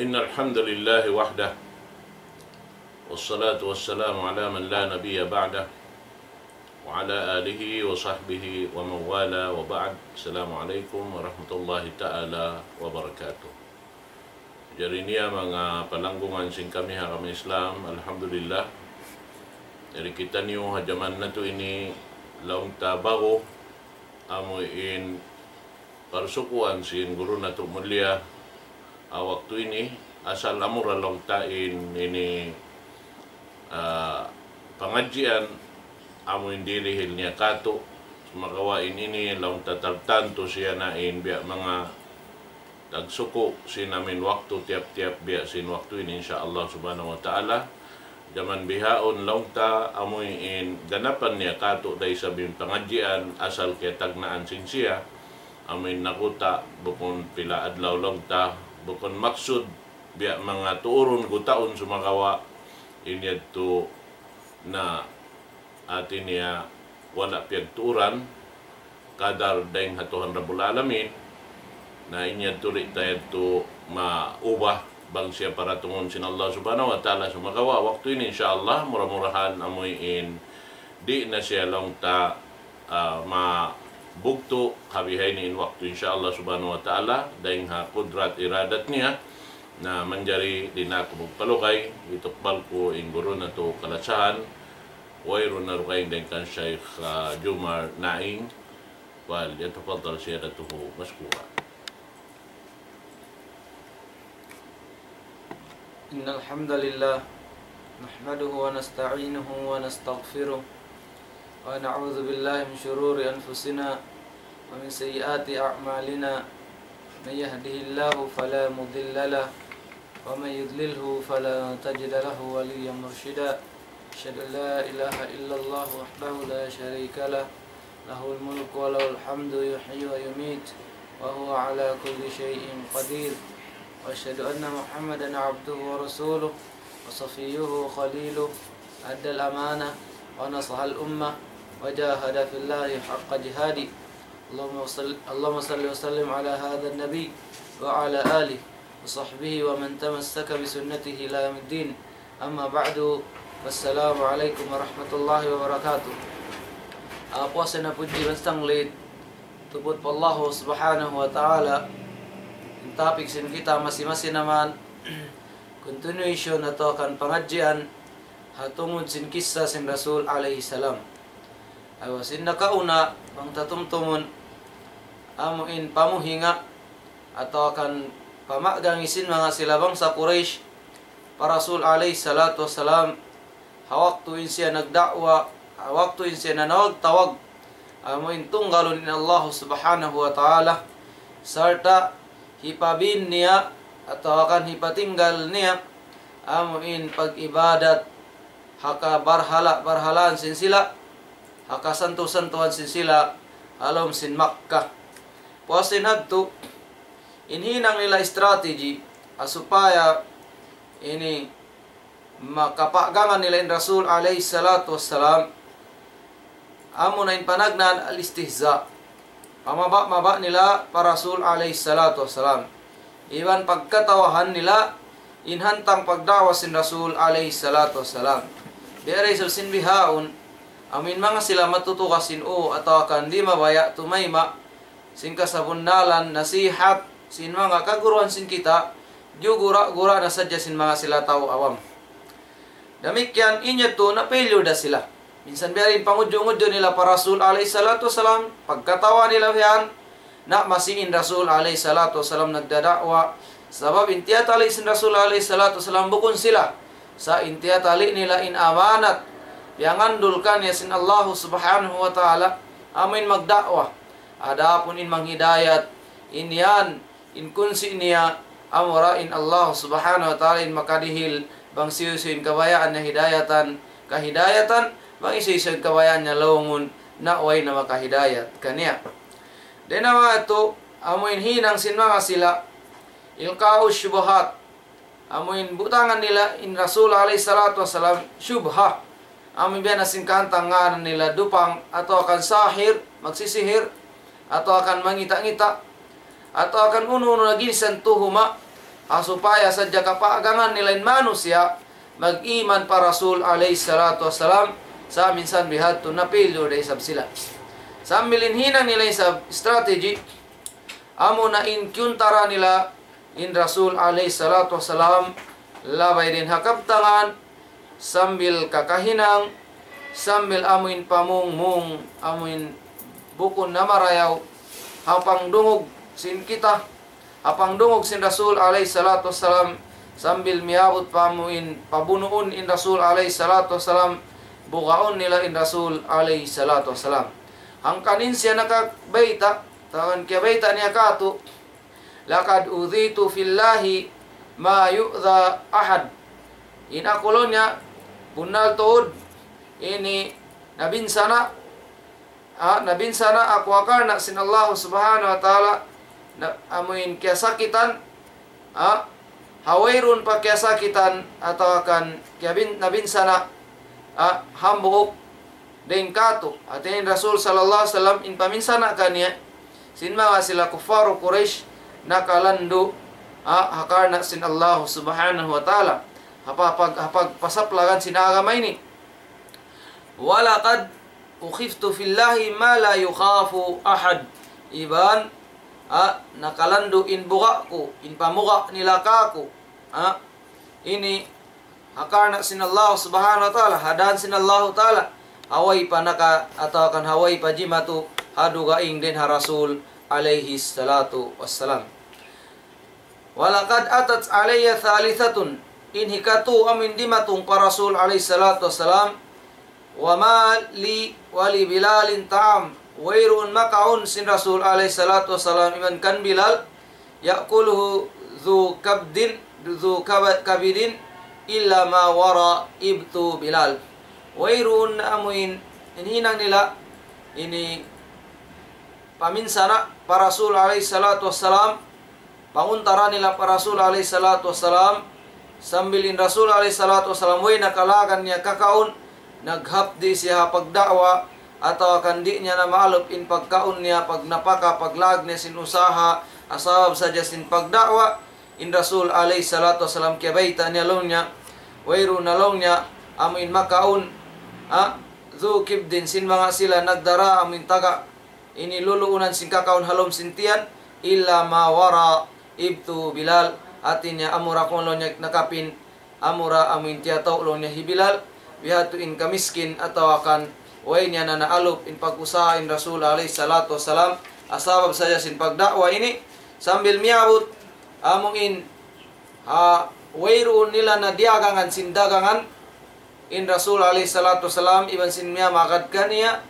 إن الحمد لله وحده والصلاة والسلام على من لا نبي بعده وعلى آله وصحبه ومن والاه وبعد. السلام عليكم ورحمة الله تعالى وبركاته. Jadi niya mga palanggungan sing kami Islam, alhamdulillah. Jadi kita niyo hajaman na to ini laung tabago amuin parsukuan sin guru na to mulia waktu ini asal amura long tain ini pengajian amuin dirihil niya kato makawain ini laung tataltanto siya nain biya mga tagsuko sinamin waktu tiap-tiap biya sin waktu ini insyaallah subhanahu wa ta'ala. Jaman bihaon laungta amuin ganapan niya kato day sabing pengajian asal kaya tagnaan sin siya amin nakuta bukon pila adlaw laungta bukon maksud biya mga tuuron gutaon sumakawa inyad to na atin niya wala piyag tuuran kadar dayng hatuhan Rabbul Alamin na inya tuloy tayo to maubah bang siya para tungon sin Allah subhanahu wa ta'ala sumagawa waktu ini insyaallah murah-murahan amuin di na siya lang ta mabugto habihay ni waktu insyaallah subhanahu wa ta'ala dahil ha kudrat iradat niya na manjari di na kumagpalukay itukbal ko in guru na to kalatsahan wayro na rukay din kan Sheikh Jumar Naing wal yatafadal siya na to maskura. إن الحمد لله نحمده ونستعينه ونستغفره ونعوذ بالله من شرور أنفسنا ومن سيئات أعمالنا من يهده الله فلا مضل له ومن يضلله فلا تجد له وليا مرشدا أشهد أن لا إله إلا الله وحده لا شريك له له الملك وله الحمد يحيي ويميت وهو على كل شيء قدير وأشهد أن محمدا عبده ورسوله وصفيه خليله أدى الأمانة ونصح الأمة وجاهد في الله حق جهاده اللهم صل وسلم على هذا النبي وعلى آله وصحبه ومن تمسك بسنته إلى يوم الدين أما بعد والسلام عليكم ورحمة الله وبركاته. Puasa na puji bastang lid tubod pa Allah subhanahu wa ta'ala. Yung topic sin kita masing-masing naman continuation na to kan pangadjian hatungod sin kisah sin Rasul alayhi salam. Awasin nakauna pang tatumtumon amuin pamuhinga atau akan pamagang isin mga silabang sa Quraysh para Rasul alayhi salatu wassalam hawaktuin siya nagdakwa hawaktuin siya nanawag-tawag amuin tunggalun in Allah subhanahu wa ta'ala sarta hipabin niya atau akan hipatinggal niya amuin pag-ibadat haka barhalaan sin sila haka santo-santuhan sin sila alom sin Makkah. Puasin hadto inhinang nila strategy supaya ini makapagangan nila in Rasul alayhi salatu wassalam amo na in panagnan al-istihza pamaba nila para Rasul alayhi salatu wassalam iwan pagkatawahan nila inhantang pagdawa sin Rasul alayhi salatu wassalam dere so sin bihaon amin mga sila matutukasin o atau akan di mabaya tumayma sin kasabunnalan nasihat sin mga kaguruan sin kita gura na sadya sin mga sila tao awam damikyan inya to na failure da sila minsan biyarin pangudyo-ngudyo nila para Rasul alayhi salatu wasalam pagkatawa nila yan na masiin Rasul alayhi salatu wasalam nagdadakwa sabab intiyatali sin Rasul alayhi salatu wasalam bukon sila sa intiyatali nila in amanat yangandulkan ya sin Allah subhanahu wa ta'ala amin magdakwa adapun in manghidayat in yan in kunsi niya amura in Allah subhanahu wa ta'ala in makadihil bang siyusin kabayaan na kahidayatan bang isisyon kabayaan niya laungun na way na makahidayat kaniya. Den nawa ito amuin hinang sin mga sila ilkao syubhat amuin butangan nila in Rasul alayhi salatu wasalam syubha amuin biya nasin kantangan nila dupang atau akan sahir magsisihir atau akan mangita-ngita atau akan uno-uno lagi sentuhuma supaya sadya kapaagangan nila manusia mag-iman pa Rasul alayhi salatu wassalam sa minsan bihadto na pilyo da isab sila. Sa milinhinang nila isab strategy, amo na inkyuntara nila in Rasul alayhi salatu wassalam labay din hakabtangan sambil kakahinang sambil amuin pamungmung amuin bukon na marayaw hapang dungog sin kita hapang dungog sin Rasul alayhi salatu wassalam sambil miabot pamuin pabunuon in Rasul alayhi salatu wassalam bukaon nila in Rasul alayhi salatu wassalam. Ang kanin siya nakabaita tawan kaya baita niya kato lakad udhitu fillahi ma yu'dha ahad. Inakulon niya bunal tuod ini nabinsana ako akarna sin Allah subhanahu wa ta'ala na amuin kaya sakitan hawairun pa kaya sakitan atau akan kaya nabinsana hambuok den kato atin Rasul sallallahu alaihi wasallam in paminsana kaniya sin mga sila kuffaro Quraysh nakalando hakarna sin Allah subhanahu wa ta'ala hapag pasaplagan sin agamay ni walaqad ukhiftu fillahi ma la yukhafu ahad. Iban nakalando in buka ko in pamuka nila kako ini hakarna sin Allah subhanahu wa ta'ala hadan sin Allah ta'ala haway pa naka atau kan haway pa jimatu hadugaing din ha Rasul alaihi salatu wassalam. Walaqad atat alayya thalithatun in hikatu amin dimatong pa Rasul alaihi salatu wassalam wa ma li wali Bilalin ta'am wairun makaun sin Rasul alaihi salatu wassalam iman kan Bilal yakuluhu dhu kabidin illa ma wara ibtu Bilal. Wairun amuin hinang nila ini paminsana para Rasul alaihi salatu wassalam panguntara nila para Rasul alaihi salatu wassalam sambilin Rasul alaihi salatu wassalam way nakalagan niya kakaon naghapdi siya pagdakwa atau akan di niya na maalop in pagkaon niya pag napaka paglag niya sin usaha asabab saja sin pagdakwa in Rasul alaihi salatu wassalam kiyabaita niya long niya wayro na long niya amin makaon zukib din sin mga sila nagdara amin taga iniluluunan sin kakaon halom sintian illa mawara ibtu Bilal atin niya amura kong lo niya nakapin amura amin tiyataw lo niya hibilal bihatu in kamiskin atau akan way niya na naalop in pag-usaha in Rasul alaihi salatu wassalam asabab saja sin pagdakwa ini sambil miabot among in wayroon nila na diagangan sin dagangan in Rasul alaihi salatu wassalam iban sin miya makad kaniya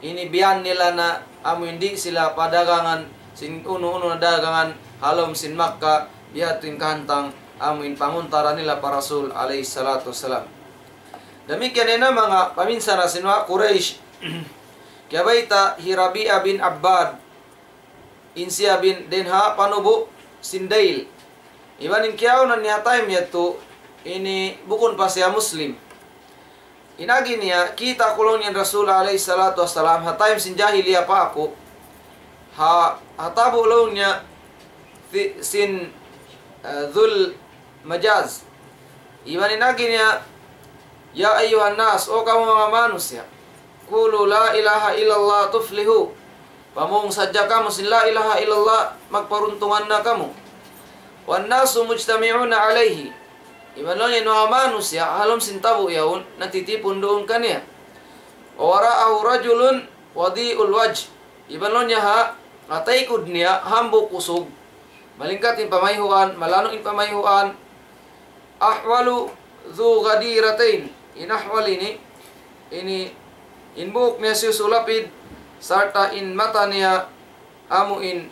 ini biyan nila na among hindi sila padagangan sin uno-uno na dagangan halom sin Makkah bihatu in kahantang among in panguntara nila para Rasul alaihi salatu wassalam. Demikian na mga paminsan na sinwa Quraysh kaya baita Hirabi'a bin Abbad Insya bin Denha panubo Sindail ibanin kiyaw na niya time yato ini bukon pa siya Muslim inagi niya kita kulong niya Rasul alaihi salatu wassalam ha time sin jahiliya pa ako hatabo long niya sin Dhul Majaz ibanin nagi niya ya ayuhan nas o kamu mga manusia kulu la ilaha illallah tuflihu pamong sadya kamu sin la ilaha illallah magparuntungan na kamu wan nasu mujtami'una alayhi ibalon yung mga manusia halom sin tabu yaun natitipon doon kaniya wara'ahu rajulun wadi'ul wajh ibalon niya ha ataykod niya hambok usog malingkat in pamayhuan malanong in pamayhuan ahwalu dhu gadiratain inahwal ini inbuk niya susulapid sarta in mata niya amuin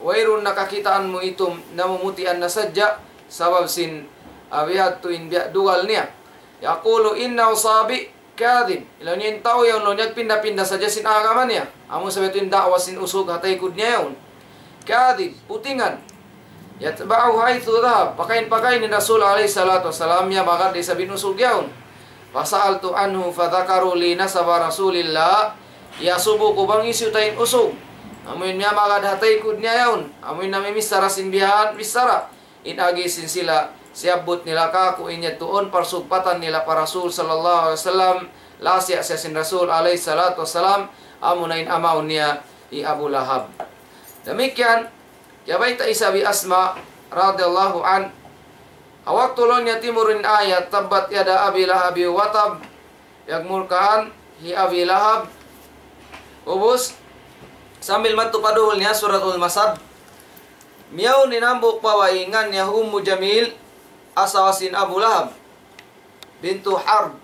wayron nakakitaan mo itom namumutian na sadya sabab sin abiyat to in dugal niya yakulo inna usabi kadhib ilaw niya yung tao yun lo niya pinda-pinda sadya sin agaman niya amo sabi ito yung dakwa sin usog hataykod niya yun kadhib putingan yatba'u haythu dhahab pakain-pakain ni Rasul alaihi salatu wassalam niya bakit di sabi usog yun pasa'altu anhu fadhakaru li nasaba Rasulillah yasubo ko bang isyu tayin usog Amun niya magad hatay kud niya yaon. Amun nami misara sinbihan misara. Inagi sin sila siabot nila kaku inya tuon parsugpatan nila para Rasul sallallahu alaihi wasallam. Lasya siya sin Rasul alaihi salatu wassalam. Amunain amaw niya i Abu Lahab. Demikian yabay ta isa bi Asma radhiyallahu an. Awak tulon niya timurin ayat tabat yada Abi Lahab wa tab. Yagmurkaan hi Abi Lahab. Ubus sambil matupaduhul niya suratul Masad. Miyaw ninambuk pawaingan niya Ummu Jamil asawasin Abu Lahab bintu Harb.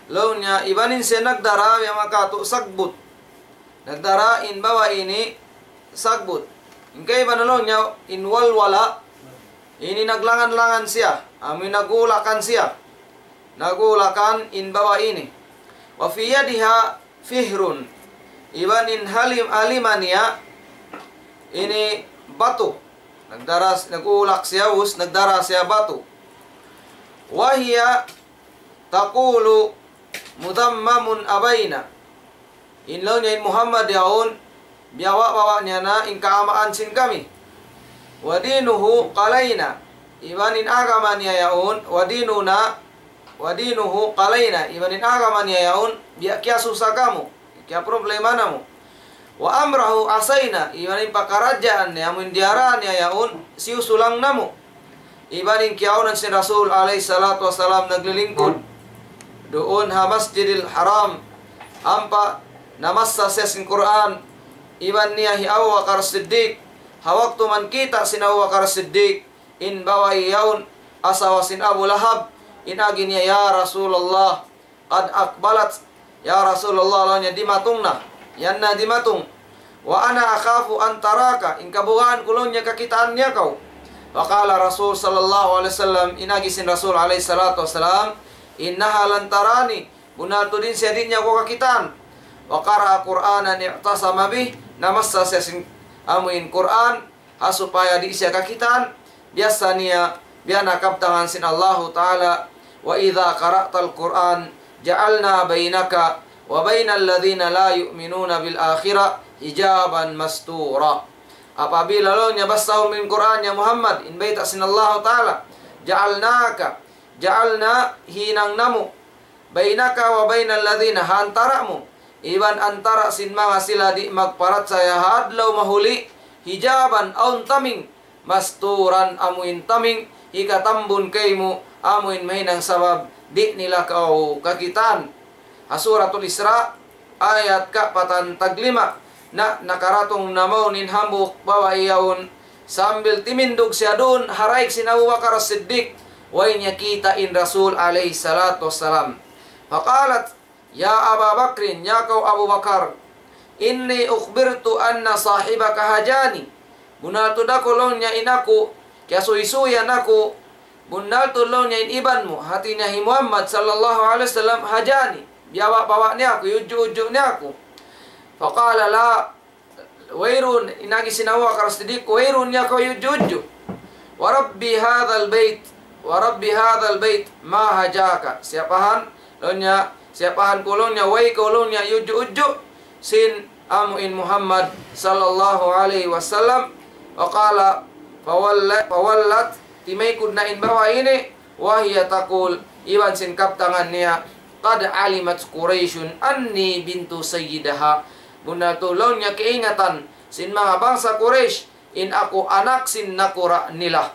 Law niya ibanin siya nagdara yang makatu sagbut. Nagdara in bawa ini sagbut. Ingkay banalo niya inwalwala. Ini naglangan-langan siya. Amin nagulakan siya. Nagulakan in bawa ini. Wa fi yadiha fihrun. Ibanin halimania ini batu. Nagulak siya us, nagdara siya batu. Wahia taqulu mudammamun abaina. Inlaw niya in Muhammad yaon biyawa-wawa niya na in kaamaan sin kami. Wadinuhu qalaina. Ibanin agama niya yaon wadinuhu qalaina. Ibanin agama niya yaon biya kya susah kamu. Kya problema namu. Wa amrahu asaina. Ibanin pakarajaan niya amun diaran niya yaon siusulang namu. Ibanin kiaunan si Rasul alaihi salatu wassalam naglilingkod doon ha Masjidil Haram ampa namassa siya sin Quran. Iban niya hi Abu Bakar Siddiq. Hawaktu man kita sin Abu Bakar Siddiq in bawai yaun asawasin Abu Lahab inagi niya ya Rasulullah qad akbalat ya Rasulullah lawan niya dimatungna yanna dimatung wa ana akhafu antaraka in kabugaan kulon niya kakitaan niya kau. Waqala Rasul sallallahu alaihi wasallam inagi sin Rasul alaihi salatu wasalam innaha lantarani bunatu din siya din niya ko kakitaan. Wa qara'a Qur'anan i'tasama bih namassa siya sin amuin Quran supaya di siya kakitaan biasa niya biya nakabtangan sin Allah Ta'ala wa idza qara'tal Qur'an ja'alna bainaka wa bainal ladzina la yu'minuna bil akhirah hijaban mastura. Apabila lo nya basahu min Quran ya Muhammad in baita sin Allah Ta'ala ja'alna hinang namu bainaka wa bainal ladzina antaramu iban antara sin mga sila di magparat saya hadlaw mahuli hijaban aun taming masturan amuin taming ikatambun kaymu amuin mahinang sabab di nila kau kakitan. Suratul Isra ayat ka-4 taglima na nakaratong namaw nin hambuk bawa iyaun sambil timindog siya doon haraik si Abu Bakar Siddiq way niya kita in Rasul alaihi salatu wassalam. Faqalat ya Aba Bakrin ya kau Abu Bakar inni ukhbirtu anna sahibaka hajani. Bunal tudako long niya inaku kaya suisuyan ako bunal tulong niya in ibanmu hati niya hi Muhammad sallallahu alaihi wasallam hajani biyawa-bawa niya ako yuju-uju niya ako. Faqala la wairun inagi sinawa karasidik wairun niya ko yuju-uju wa rabbi hadzal bait ma hajaka siapahan lonya siapahan kulongnya way kulongnya yuju-uju sin amuin Muhammad sallallahu alaihi wasallam. Waqala fawallat timaykun na in bawa ini wahia takul iwan sin kaptangan niya qad alimat Quraisyun anni bintu sayyidaha. Bunda tulong niya keingatan sin mga bangsa Quraish in ako anak sin nakura nila.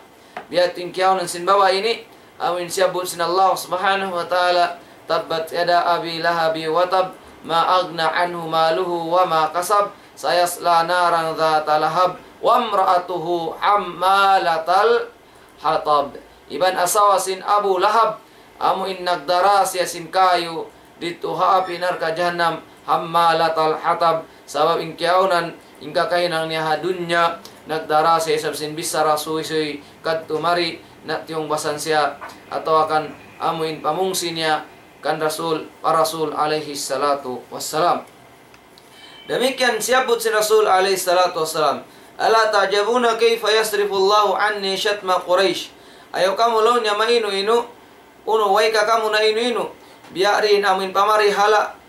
Biating kiyaw sin bawa ini amin siyabut sin Allah subhanahu wa ta'ala tabbat yada Abi Lahabi wa tab ma agna anhu maluhu wa ma kasab sayasla narang dhata lahab wa amra'atuhu ammalatal hatab. Iban asawa sin Abu Lahab amuin nagdara siya sin kayo dito haapinar ka jahannam hammalatal hatab sabab ingkiyaunan ingka kahinang niya dunya nagdara siya isab sin bisara suy kadtumari na tiyong basan siya atau akan amuin pamungsi niya kan Rasul alaihi salatu wassalam. Demikian siaput si Rasul alaihi salatu wassalam. Ala ta'jabuna kayfa yasrifullahu anni syatma Quraisy. Ayo kamu lo nya mainu-inu uno way ka kamu na inu-inu biarin amin pamari hala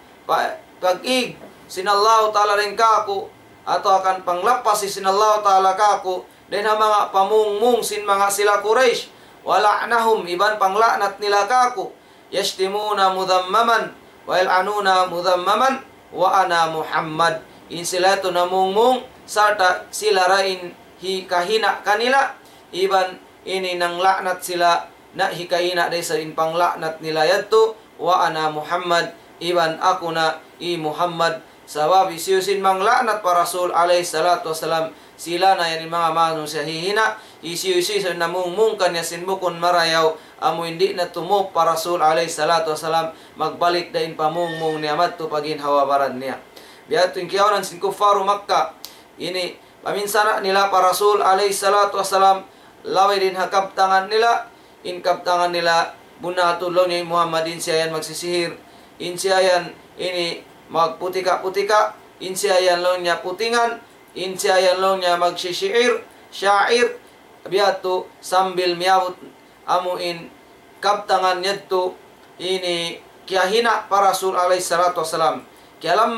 pag-ig sinallahu ta'ala rin ka ako ato akan panglapas sin Allah Ta'ala kako den ha mga pamungmung sin mga sila Quraysh wala'nahum iban panglaknat nila kako yashtimuna mudhammaman wa yal'anuna mudhammaman wa ana Muhammad in sila to namungmung sarta sila rain kahina kanila iban ini nang laknat sila na hikahina day sa in panglaknat nila yadto wa ana Muhammad iban ako na i Muhammad sabab isiyusin mang laknat pa Rasul alayhi salatu wasalam sila na yan mga manong siya hihina isiyusin sa namungmung kanya sinbukon marayaw amo hindi na tumok pa Rasul alayhi salatu wasalam magbalik dahin pamungmung niya madto pagin hawabaran niya biya tuwing kiyawanan sin kufaru Makkah ini paminsana nila pa Rasul alayhi salatu wasalam laway din hakabtangan nila in kabtangan nila bunatulong niya Muhammadin siya yan magsisihir in siya yan ini magputika-putika in siya yan long niya putingan in siya yan long niya magsisihir syair biyato sambil miyawut amo in kabtangan niya to ini kiyahina para Rasul alayhi salatu wasalam kialam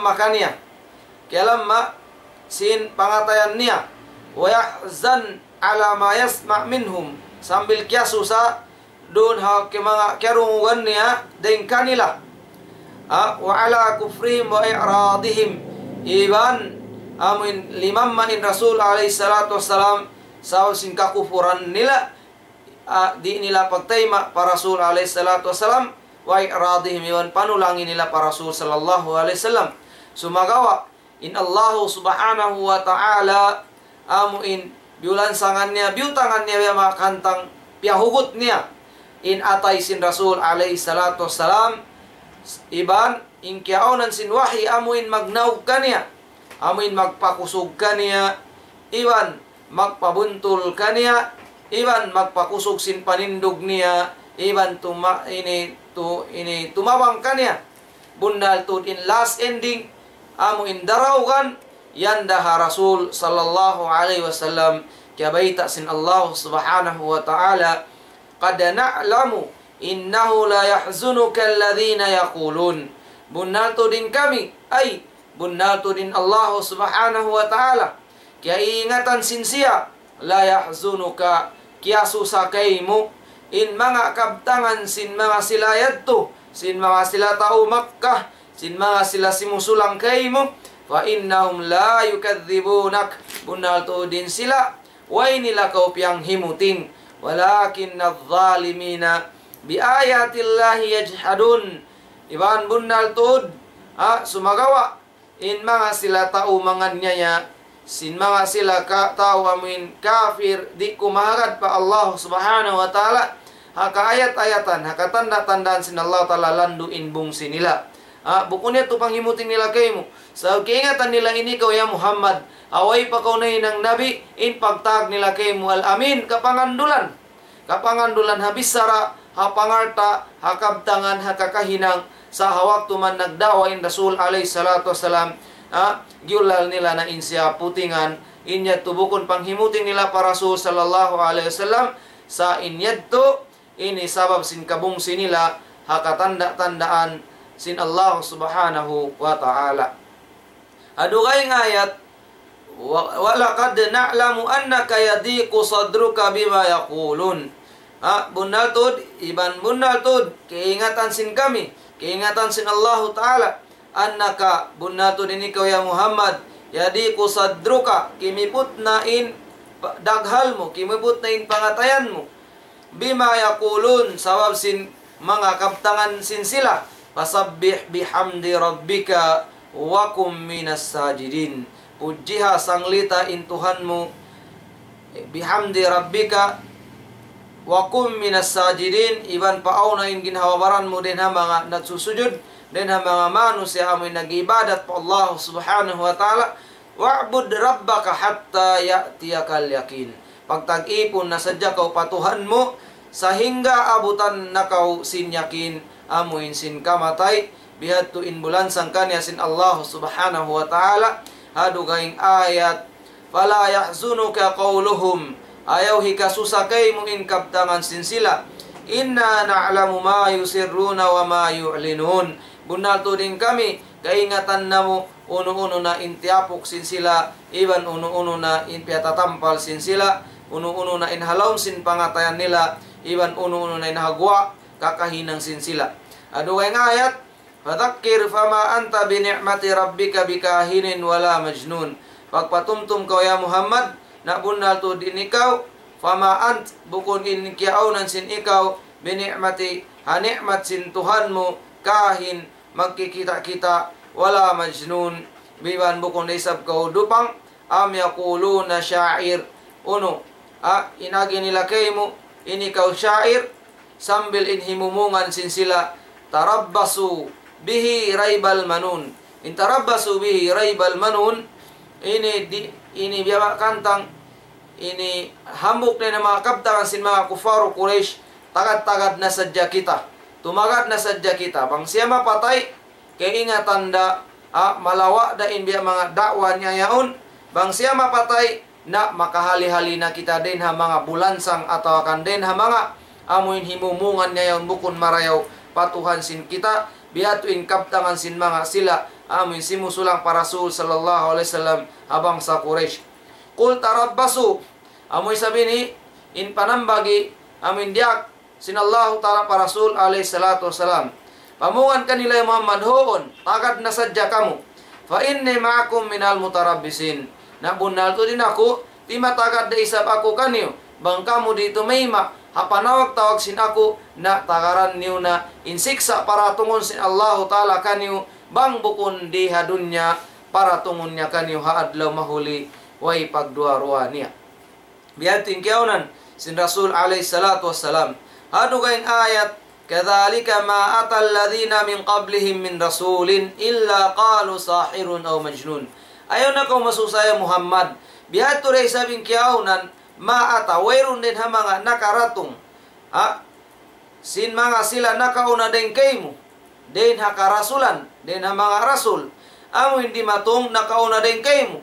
makanya kialam sin pangatayan niya wa yahzan ala ma yasma' minhum sambil kiasusa doon ha ke mga kerungan niya din kanila wa ala kufrihim wa i'radihim iban amin limam in Rasul alayhi salatu wassalam sa sin kakufuran nila di nila pagtayma para Rasul alayhi salatu wassalam wa i'radihim iban panulangin nila para Rasul sallallahu alaihi wasallam sumagawa in Allah subhanahu wa ta'ala amuin biulansangan niya biutangan niya mga kantang piyahugot niya in atay sin Rasul alayhi salatu wassalam iban in kiaunan sin wahi amuin magnaug kaniya amuin magpakusog kaniya iban magpabuntul kaniya iban magpakusog sin panindog niya iban tumawang kaniya bundal tud in last ending amuin darawgan yandaha Rasul sallallahu alaihi wasallam kabaita sin Allah subhanahu wa ta'ala qad na'lamu innahu la yahzunuka alladhina yaqulun bunalto din kami ay bunalto din Allah subhanahu wa ta'ala kaya iingatan sin siya la yahzunuka kaya susakay mo in mga kabtangan sin mga sila yadto sin mga sila tao Makkah sin mga sila simusulang kay mo fa innahum la yukadzibunak bunalto din sila way nila kaupyang himuting walakin adh-dhalimina biayatillahi yajhadun iban bundal tud sumagawa in mga sila tao mga nyaya sin mga sila tao amin kafir di kumahagad pa Allah subhanahu wa ta'ala haka ayat-ayatan haka tanda-tandaan sin Allah ta'ala landuin bungsi nila bukunnya tu panghimutin nila kayo mo sa kiingatan nila ini kau ya Muhammad away pa kau na ng nabi in pagtag nila kayo mo al-amin kapangandulan habis sara hapangarta hakabtangan hakakahinang sa hawak tuman nagdawa in Rasul alayhi salatu wasalam giulal nila na insya putingan inyad tubukon panghimutin nila para Rasul sallallahu alaihi wasallam sa inyad to ini sabab sin kabungsi nila hakatanda-tandaan sin Allah subhanahu wa ta'ala adugay ng ayat walaqad na'lamu annaka yadiqu sadruka bima yaqulun bunal tud iban bunal tud kiingatan sin kami kiingatan sin Allah ta'ala annaka bunal tud ini kau ya Muhammad yadiqu sadruka kimiput na in daghal mo kimiput na in pangatayan mo bima yaqulun sabab sin mga kabtangan sin sila fasabbih bihamdi rabbika wa kum minas sajidin pujiha sanglita in Tuhanmu bihamdi rabbika wa kum minas sajidin iban pauna in ginhawabaran mo din ha mga nagsusujud din ha mga manusia amoy nagibadat pa Allah subhanahu wa ta'ala wa'bud rabbaka hatta ya'tiyakal yakin pagtag-ipon na sadya kau patuhan mo sa hingga abutan na kau sin yakin amuin sin kamatay bihat tu in bulansang kanya sin Allah subhanahu wa ta'ala hadugayng ayat fala yahzunuka qawluhum ayaw hikasusakay mo in kabtangan sin sila inna na'lamu ma yusirruna wa ma yu'linun. Bunal to din kami kaingatan namo uno-uno na intiapok sin sila, iban uno-uno na inpiatatampal sin sila, uno-uno na inhalawm sin pangatayan nila, iban uno-uno na inhagwa kakahinang sin sila. Ado kay ayat, fadhakkir fama anta bi ni'mati rabbika bikahinin wala majnun. Pagpatumtum kau ya Muhammad, na bunal to din ikaw, fama ant bukon in kiaunan sin ikaw, bi ni'mati hanikmat sin Tuhan mo, kahin magkikita-kita, wala majnun, biban bukon isab kau dupang, am yaquluna syair, uno, inagi nila kay mo, ini kau syair, sambil inhimumungan sin sila, tarabbasu bihi raibal manun. In tarabbasu bihi raibal manun, ini biya kantang, ini hambuk na mga kabtangan sin mga kufaru Quraysh, tagad-tagad na sadya kita, tumagad na sadya kita, bang siya mapatay, kay inga tanda, malawa da inbiya mga dakwa niya yaon, bang siya mapatay, na makahali-hali na kita din ha mga bulansang atau akan din ha mga amuin himumungan niya yaon bukon marayaw, patuhan sin kita, biyatuin kabtangan sin mga sila, amuin simusulang para Rasul sallallahu alaihi wasallam habang sa Quraysh. Kul tarabbasu, amoy sabi ni in panambagi amin diak sinallahu ta'ala para Rasul alaihi salatu wasalam, pamungan kanila ya Muhammad hoon, tagad na sadya kamu, fa inni ma'akum minal mutarabbisin, na bunal to din ako, ti matagad da isab ako kanyo, bang kamu dito mayma, hapanawag-tawag sin ako, na tagaran niyo na insiksa para tungon sin Allahu ta'ala kanyo, bang bukon di hadunya para tungon niya kanyo haadlaw mahuli, way pagduarwa niya. Biyating kiaunan sin Rasul alaihi salatu wassalam, hadu kayong ayat, kadhalika ma atal ladhina min qablihim min rasulin illa qalu sahirun aw majnun. Ayaw na kong masusaya Muhammad, bihato rin sabing kiaunan, maata, wayron din ha mga nakaratong, sin mga sila nakauna din kay mo, din ha karasulan, din ha mga rasul, amo hindi matong nakauna din kay mo.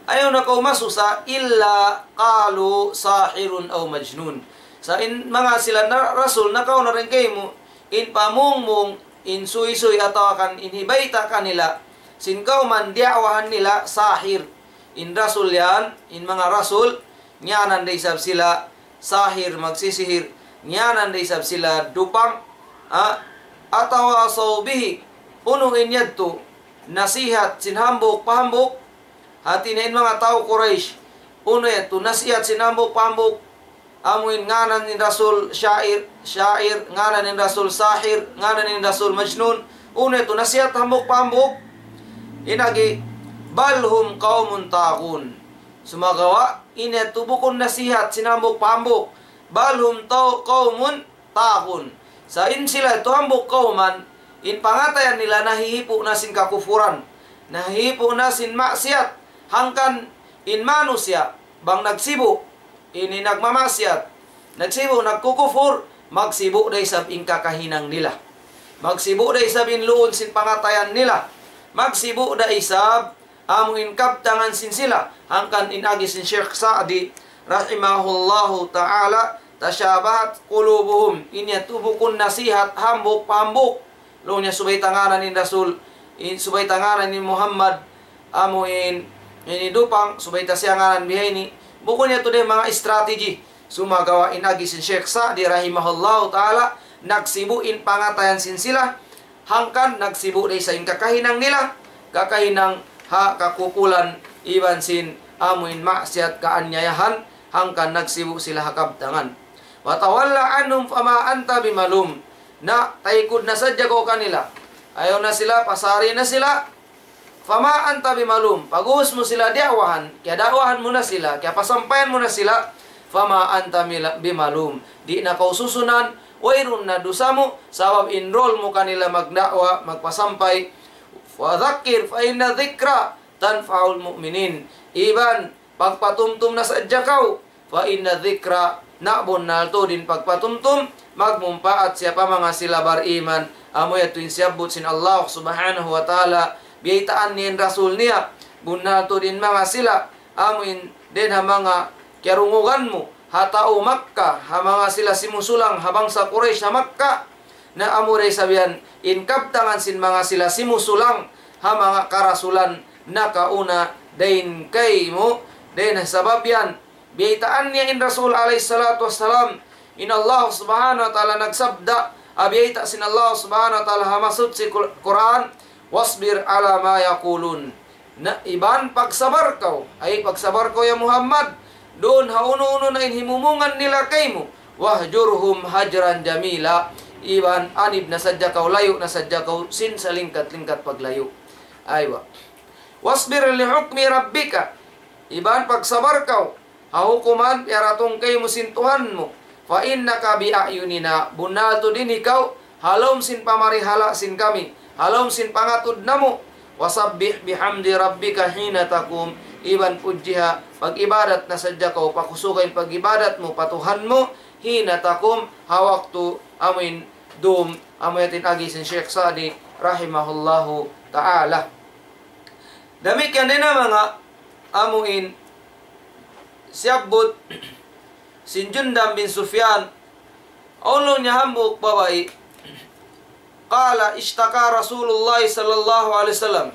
Ayaw na kong masusa, illa qalu sahirun aw majnun. Sa mga sila na rasul, nakauna rin kay mo, in pamungmung, in suy-suy ataw kan inhibayta kanila, sin kauman diawahan nila sahir. In rasul yan, in mga rasul, nyanan day sab sila sahir, magsisihir, nyanan day sab sila dupang, atawa bihi, unuin yadto, nasihat, sinhambok, pahambok, hatinain mga tao Quraysh, uno yadto, nasihat, sinhambok, pahambok, amuin nganan ni Rasul syair, nganan ni Rasul sahir, nganan ni Rasul majnun, uno yadto, nasihat, hambok, pahambok, inagi, balhum qaumun taqun. Sumagawa, ineto bukon nasihat, sinambok pambok, balhum qaumun taqun. Sa in sila ito hambok kauman, in pangatayan nila nahihipo na sin kakufuran, nahihipo na sin maksiat, hangkan in manusya, bang nagsibo, ini nagmamasyat, nagsibo, nagkukufur, magsibo day sab in kakahinang nila, magsibo day sab in luon sin pangatayan nila, magsibo da isab amuin kabtangan sin sila, hangkan inagi sin Syekh Sa'di rahimahullahu ta'ala, tasyabahat qulubuhum, inya tubukun nasihat hambuk pambuk, lo nya subay tanganan ni Rasul, subay tanganan ni Muhammad, amuin ini dupang subay tasyanganan bihaini, bukun niya to de mga strategi sumagawa inagi sin Syekh Sa'di rahimahullahu ta'ala, nagsibuin pangatayan sin sila, hangkan nagsibu day sa kakahinang nila, kakahinang kakukulan, iban sin amuin maksiat kaanyayahan, hangkan nagsibu sila hakabtangan. Watawalla anhum fama anta bimalum, na taikod na sadya ko kanila, ayaw na sila, pasari na sila, fama anta bimalum, pag-uus mo sila diawahan, kaya dawahan mo na sila, kaya pasampayan mo na sila, fama anta bimalum, di na kaususunan, wairun na dusa mo, sabab enroll mo kanila magdakwa, magpasampay, fadhakir fa inna dhikra tanfa'ul mu'minin, iban pagpatumtum na sadya kaw, fa inna dhikra nabon nalto din pagpatumtum, magmumpaat siya pa mga sila bariman, amoy atuin siyabot sin Allah subhanahu wa ta'ala, biyaitaan niyan rasul niya, bunalto din mga sila, amoy din ha mga kiarungugan mo, hatao Makkah, ha mga sila simusulang habang sa Quraysh na Makkah, na amuray sabihan, inkabtangan sin mga sila simusulang, ha mga karasulan na kauna, dain kay mo, dain sabab yan, biyaitaan niya in Rasul alayhi salatu wassalam, in Allah subhanahu wa ta'ala nagsabda, abiyata sin Allah subhanahu wa ta'ala hamasud si Quran, wasbir ala ma yakulun, na iban pagsabar kau, ay pagsabar kau ya Muhammad, doon hauno-uno na inhimumungan nila kay mo, wahjurhum hajran jamila, iban anib na sadya kau, layo na sadya kau, sin sa lingkat-lingkat paglayo. Aywa. Wasbir li hukmi rabbika, iban pagsabar kau, hahukuman yaratong kay mo sintuhan mo, fa innaka bi ayunina, bunalto din ikaw, halom sin pamarihala sin kami, halom sin pangatud namo, wasabbih bihamdi rabbika hina takum, iban pudjiha, pag-ibadat na sadya kau, pakusukain pag-ibadat mo, patuhan mo, hina takum, hawaktu amin dum, amayatin agi sin Sheikh Sa'di, rahimahullahu ta'ala. Damikian din na mga amuin, siyabot, sin Jundam bin Sufyan, aulo niya hambuk babae, qala ishtaka Rasulullah sallallahu alaihi wasallam,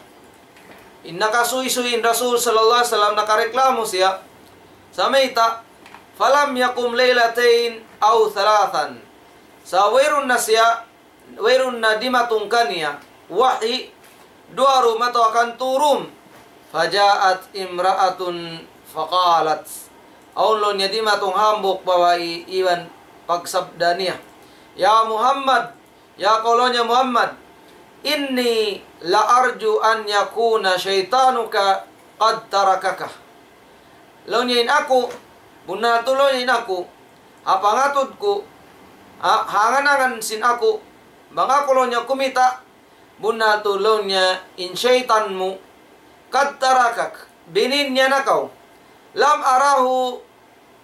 nakasuy-suyin Rasul sallallahu alaihi wasallam, nakareklamo siya sa mayta, falam yakum laylatain aw thalathan, sa wairun na siya, wairun na dimatong kaniya, wahi, duaru mato akan turum, fajaat imra'atun faqalat, aunlo niya dimatong hambok babae, iwan pagsabda niya, ya Muhammad, ya kolonya Muhammad, inni la arju an yakuna syaitanuka qad tarakaka. Law niyain ako, bunatuloy niyain ako, hapangatod ko, hanganangan sin ako, mga kolonya kumita, bunatuloy niya in syaitan mo, qad tarakak, binin niya na kau, lam arahu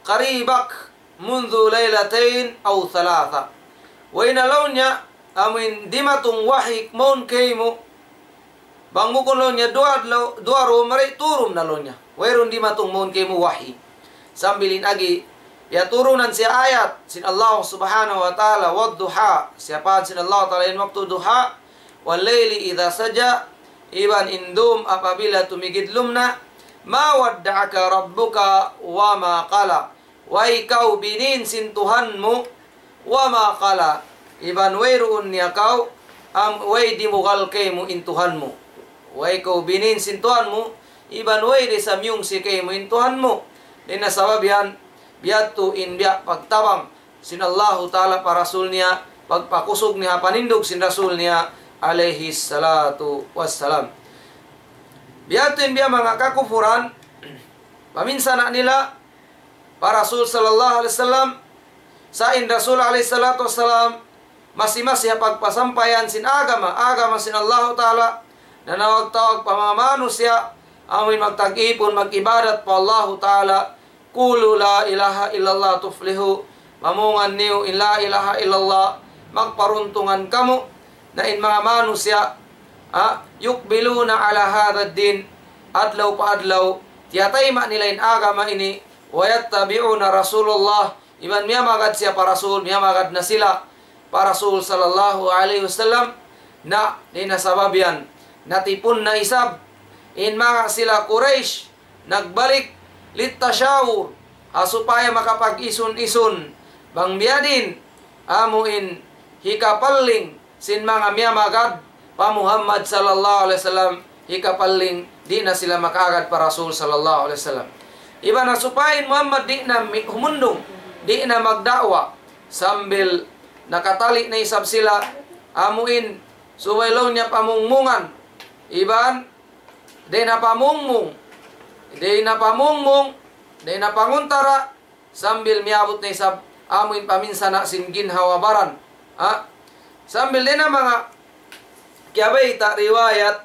karibak mundu laylatain aw thalatha. Wainalaw niya, amin dimatong wahik mon kay mo, bang mukulo niya duaro maray turum na lo niya. Wairon dimatong mon kay mo wahi. Sambilin agi, ya turunan siya ayat, sin Allah subhanahu wa ta'ala, wad duha, siyapan sin Allah ta'ala in waktu duha, wal layli idha saja, iban indum apabila tumigidlum na, ma wadda'aka rabbuka wa ma qala, wa ikaw binin sin Tuhan mo, wa ma qala, iban wayroon niya kau, way di mo kalkay mo in Tuhan mo, wa ikaw binin sin Tuhan mo, iban way di samyong si kay mo in Tuhan mo, di nasabab yan, biyatu in biya pagtabang, sin Allah ta'ala pa Rasul niya, pagpakusog niya, panindog sin Rasul niya, alayhi salatu wassalam. Biyatu in biya mga kakufuran, paminsan na nila, pa Rasul sallallahu alaihi wasallam, sa in Rasul alayhi salatu wassalam, masi-masi pagpasampayan sin agama sin Allah ta'ala, na nawag-tawag pamamano siya, amin magtag-ipon, mag-ibadat pa Allah ta'ala, kulu la ilaha illallah tuflihu, mamungan niyo in la ilaha illallah, magparuntungan kamo, na in mga mano siya, yukbiluna ala hadad din, adlaw pa adlaw, tiyatayma nila in agama ini, wayattabi'una Rasulullah, iban miyamagad siya pa Rasul, miyamagad na sila, pa Rasul sallallahu alaihi wasallam, na dinasabab yan, natipon na isab, in mga sila Quraysh, nagbalik, littasyawur, supaya makapag-ison-ison, bang biyadin, amuin, hikapaling, sin mga miyamagad, pa Muhammad sallallahu alaihi wasallam, hikapaling, di na sila makagad pa Rasul sallallahu alaihi wasallam. Iba na supain Muhammad di na humundong, di na magdawa, sambil nakatali na isab sila, amuin, suwaylaw niya pamungmungan, iban, di na pamungmung, di na panguntara, sambil miabot na isab, amuin paminsana sin ginhawabaran, sambil din na mga kiyabay ta riwayat,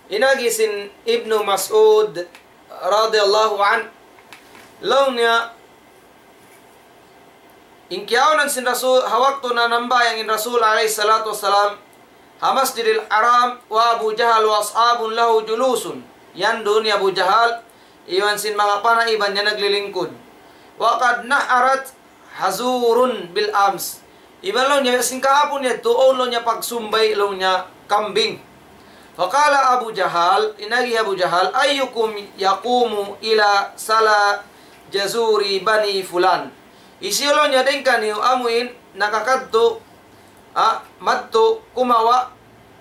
inagisin Ibnu Mas'ud radhiyallahu an, law niya, ingkiyawanan sin Rasul, hawakto na nambayang in Rasul alayhi salatu wassalam, hamasjidil haram, wa Abu Jahal wa ashabun lahu julusun, yan doon ni Abu Jahal, iwan sin mga panaiban niya naglilingkod, wa qad na'arat hazurun bil ams. Ibalaw niya sing kahapon niya tuon lo niya pagsumbay lo niya kambing. Faqala Abu Jahal, inagi Abu Jahal, ayyukum yaqumu ila sala jazuri bani fulan. Isiolo niya din kaniyo amuin nakakadto madto kumawa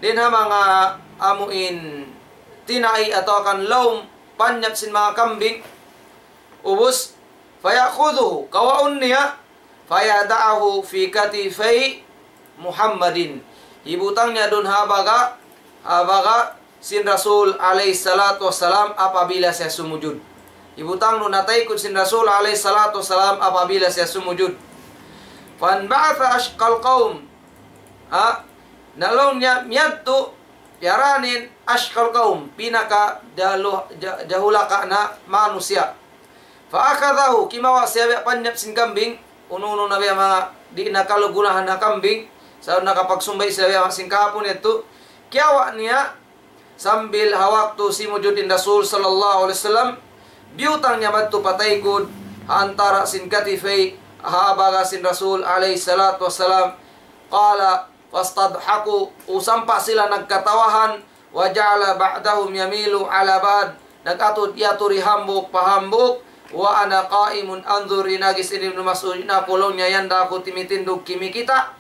din ha mga amuin tinay atau kan laum panyat sin mga kambing ubos fayakhudhu kawaun niya fayada'ahu fi katifai Muhammadin. Ibutang niya dun habaga sin Rasul alaihi salatu wassalam apabila saya sumujud. Ibutang nun nataykod sin Rasul alaihi salatu wassalam apabila saya sumujud. Fanba'atha ashqal qaum. Nalaw niya miyadto yaranin ashqal qaum, pinaka jahulaka na manusia. Faakadahu kimawa siya panyap sin kambing, ununo na biya mga di nakalugunahan na kambing, sa nakapagsumbay siya sin kahapon ito, kiyawa niya sambil hawak tu si mujudin Rasul sallallahu alaihi wasallam, biutang niya madto pataykod antara sin katifay habaga sin Rasul alaihi salatu wassalam. Qala fastadhaku, usampa sila nagkatawahan, wa ja'ala ba'dahum yamilu ala ba'd, nagatud yaturi hambuk pahambuk, wa ana qaimun anzur inagis Ibnu Mas'ud na kulong niya yanda ako timitindog kimi kita.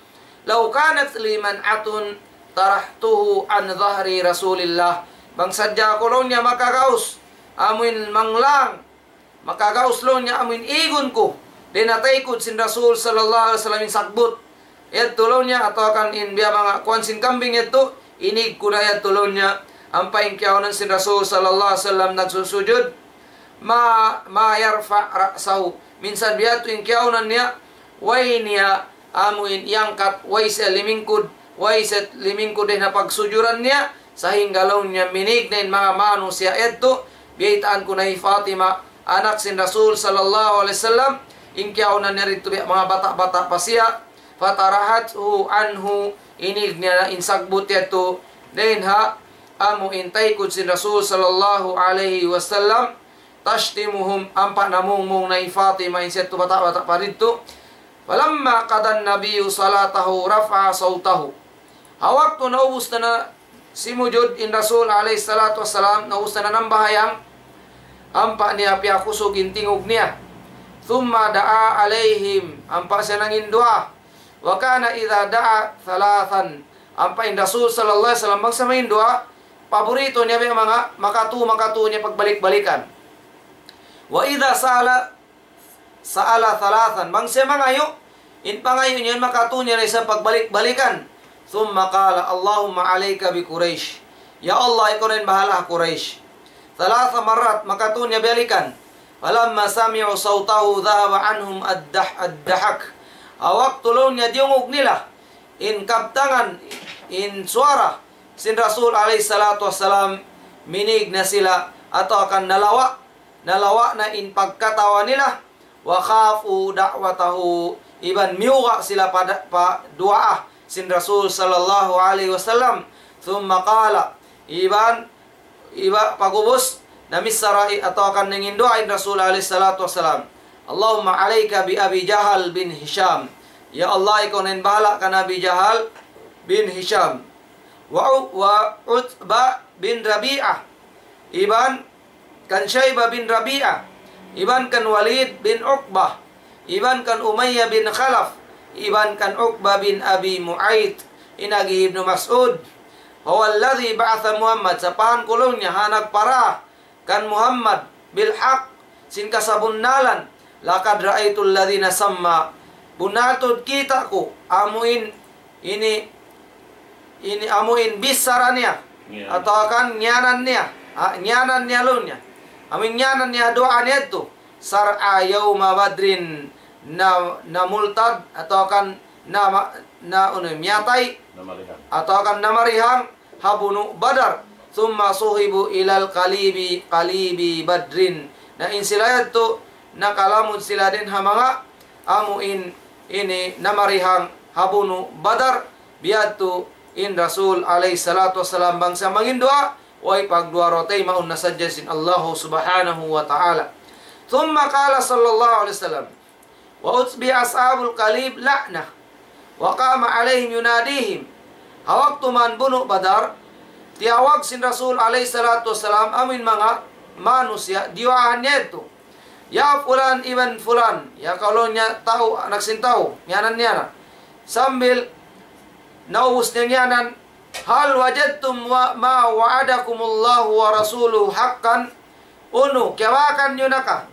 Law kanat liman atun tarahtuhu an dhahri Rasulillah. Bang sadya kulong niya makagaus amin manglang, makagaus lo niya amin igun ko dinataykod sin Rasul sallallahu alaihi wasallam sakbut. Yat tulong niya atau akan in biya mga kuansin kambing ito inig ko na yat tulong niya ang paingkyawanan sin Rasul sallallahu alaihi wasallam nagsusujud ma yarfa ra'sahu. Minsan biya tu ingkyawanan niya way niya amuin iangkat way sa limingkod, way sa limingkod na pagsujuran niya sahingga law niya minig na mga manusia ito. Biyaitaan ko na Fatima anak sin Rasul sallallahu alaihi wasallam, ingkyawanan niya rito mga bata-bata pa siya. Fatarahathu anhu, inig niya na insagbut ito din ha amu intaykod sin Rasul sallallahu alaihi wasallam. Tashtimuhum ampa namungmung na Fatima inset to bata-bata pa rito. Walamma qadan nabiyyu salatahu rafa'a sautahu. Hawak to naubos na si mujud in Rasul alaihi salatu wassalam, naubos na ng bahayang ampa niya piyakusog intingog niya. Thumma da'a alaihim, ampa siya nang indua. Wa kana idha da'a thalathan, ampa in Rasul sallallahu alaihi wasallam bang sa may indua, paborito niya mga makatu niya pagbalik-balikan. Wa idha sa'ala thalathan, bang siya mangayo, in pangayo niya makatu niya rin sa pagbalik-balikan. Thumma qala Allahumma alayka bi Quraish, ya Allah ikaw rin bahala Quraish. Thalatha marat makatu niya balikan. Falamma sami'u sawtahu dhahaba anhum ad-dahak. Awak tulong niya diungog nila in kaptangan in suara sin Rasul alaihi salatu wassalam, minig na sila atau akan nalawa na in pagkatawa nila. Wa khafu da'watahu, iban miuga sila pa duaa sin Rasul sallallahu alaihi wasallam. Thumma qala, iba pagubos na misarai atau akan ninginduain Rasul alaihi salatu wassalam, Allahumma alayka bi Abi Jahal bin Hisham, ya Allah ikaw nin bahala ka na Abi Jahal bin Hisham. Wa Utba bin Rabi'ah, iban kan Syaibah bin Rabi'ah, iban kan Walid bin Uqbah, iban kan Umayyah bin Khalaf, iban kan Uqbah bin Abi Mu'ayt. Inagi Ibnu Mas'ud, huwalladhi ba'atha Muhammad, sa pahan kulong niya hanag para kan Muhammad bil haq sin kasabunnalan. Lakad ra'aitul ladhina samma, bunatod kita ko amuin ini amuin bisara niya atau kan nyanan niya lo niya amin nyanan niya doa niya to sar'a yawma badrin na multad atau kan miyatay atau kan namarihang habunu badar. Thumma suhibu ilal qalibi badrin, na insilayad to nakalamod sila din ha mga amuin ini namarihang habunu badar biyadto in Rasul alaihi salatu wassalam bangsa mangindua way pagduarotay maun nasadyasin Allah subhanahu wa ta'ala. Thumma qala sallallahu alaihi wasallam, wa utbi ashabul kalib la'nah wa qama alaihim yunadihim. Hawaktu man bunuh Badar, tiawag sin Rasul alaihi salatu wassalam amin mga manusia, diwahan niya ito. Ya fulan ibn fulan, ya kalau niya tahu, nagsintaw, nyanan niya na. Sambil naubos niya nyanan, hal wajadtum ma wa'adakumullahu wa rasuluhu haqqan, uno, kiawakan nyo na ka.